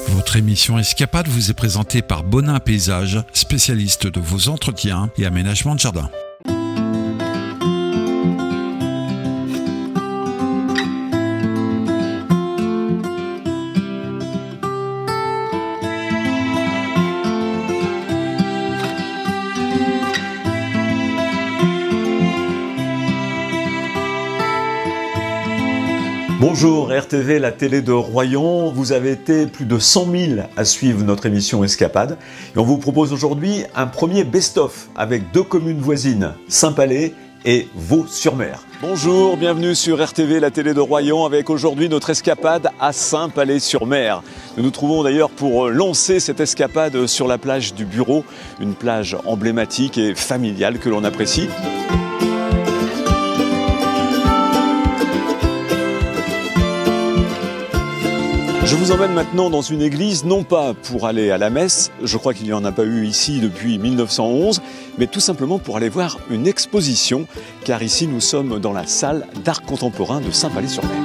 Votre émission Escapade vous est présentée par Bonin Paysage, spécialiste de vos entretiens et aménagements de jardin. Bonjour RTV, la télé de Royan. Vous avez été plus de 100 000 à suivre notre émission Escapade. Et on vous propose aujourd'hui un premier best-of avec deux communes voisines, Saint-Palais et Vaux-sur-Mer. Bonjour, bienvenue sur RTV, la télé de Royan, avec aujourd'hui notre escapade à Saint-Palais-sur-Mer. Nous nous trouvons d'ailleurs pour lancer cette escapade sur la plage du Bureau, une plage emblématique et familiale que l'on apprécie. Je vous emmène maintenant dans une église, non pas pour aller à la messe, je crois qu'il n'y en a pas eu ici depuis 1911, mais tout simplement pour aller voir une exposition, car ici nous sommes dans la salle d'art contemporain de Saint-Palais-sur-Mer.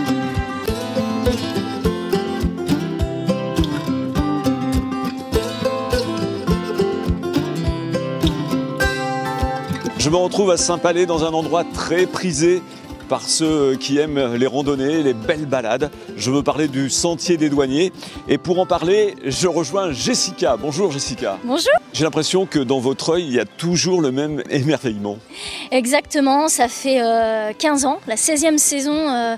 Je me retrouve à Saint-Palais dans un endroit très prisé par ceux qui aiment les randonnées, les belles balades. Je veux parler du Sentier des Douaniers. Et pour en parler, je rejoins Jessica. Bonjour Jessica. Bonjour. J'ai l'impression que dans votre œil, il y a toujours le même émerveillement. Exactement, ça fait 15 ans, la 16e saison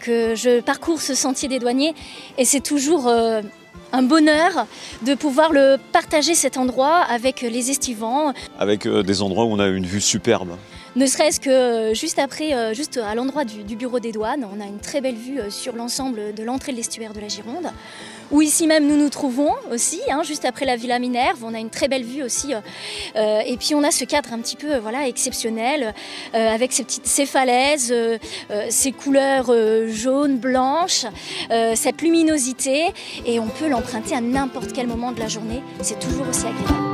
que je parcours ce Sentier des Douaniers. Et c'est toujours un bonheur de pouvoir le partager cet endroit avec les estivants. Avec des endroits où on a une vue superbe. Ne serait-ce que juste après, juste à l'endroit du bureau des douanes, on a une très belle vue sur l'ensemble de l'entrée de l'estuaire de la Gironde. Où ici même nous nous trouvons aussi, juste après la Villa Minerve, on a une très belle vue aussi. Et puis on a ce cadre un petit peu exceptionnel, avec ces falaises, ces couleurs jaunes, blanches, cette luminosité. Et on peut l'emprunter à n'importe quel moment de la journée, c'est toujours aussi agréable.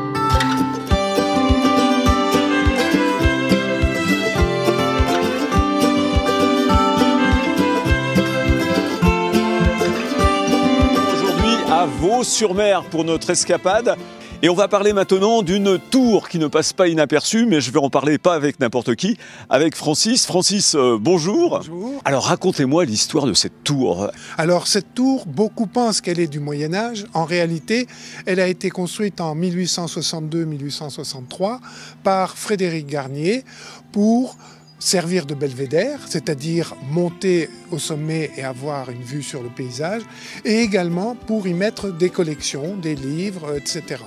À Vaux-sur-Mer pour notre escapade. Et on va parler maintenant d'une tour qui ne passe pas inaperçue, mais je vais en parler pas avec n'importe qui, avec Francis. Francis, bonjour. Bonjour. Alors racontez-moi l'histoire de cette tour. Alors cette tour, beaucoup pensent qu'elle est du Moyen-Âge. En réalité, elle a été construite en 1862-1863 par Frédéric Garnier pour servir de belvédère, c'est-à-dire monter au sommet et avoir une vue sur le paysage, et également pour y mettre des collections, des livres, etc.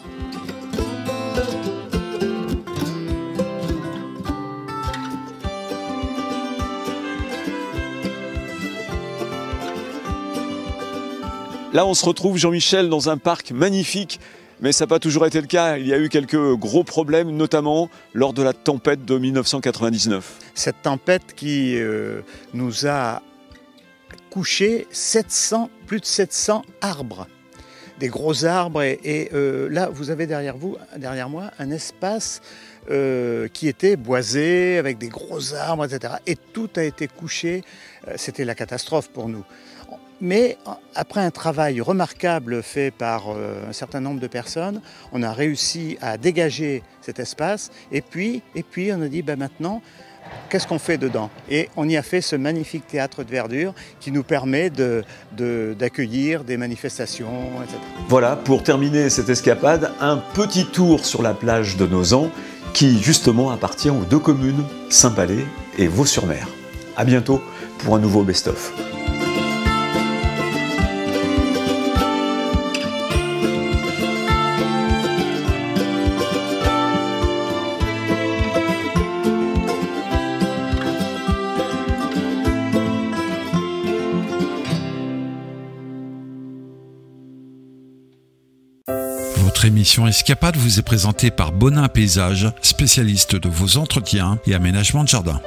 Là, on se retrouve, Jean-Michel, dans un parc magnifique. Mais ça n'a pas toujours été le cas. Il y a eu quelques gros problèmes, notamment lors de la tempête de 1999. Cette tempête qui nous a couché plus de 700 arbres. Des gros arbres. Et là, vous avez derrière moi, un espace qui était boisé, avec des gros arbres, etc. Et tout a été couché. C'était la catastrophe pour nous. Mais après un travail remarquable fait par un certain nombre de personnes, on a réussi à dégager cet espace et puis on a dit maintenant, qu'est-ce qu'on fait dedans? Et on y a fait ce magnifique théâtre de verdure qui nous permet d'accueillir des manifestations, etc. Voilà, pour terminer cette escapade, un petit tour sur la plage de Nozan qui justement appartient aux deux communes, Saint-Palais et Vaux-sur-Mer. À bientôt pour un nouveau best-of. Votre émission Escapade vous est présentée par Bonin Paysage, spécialiste de vos entretiens et aménagements de jardin.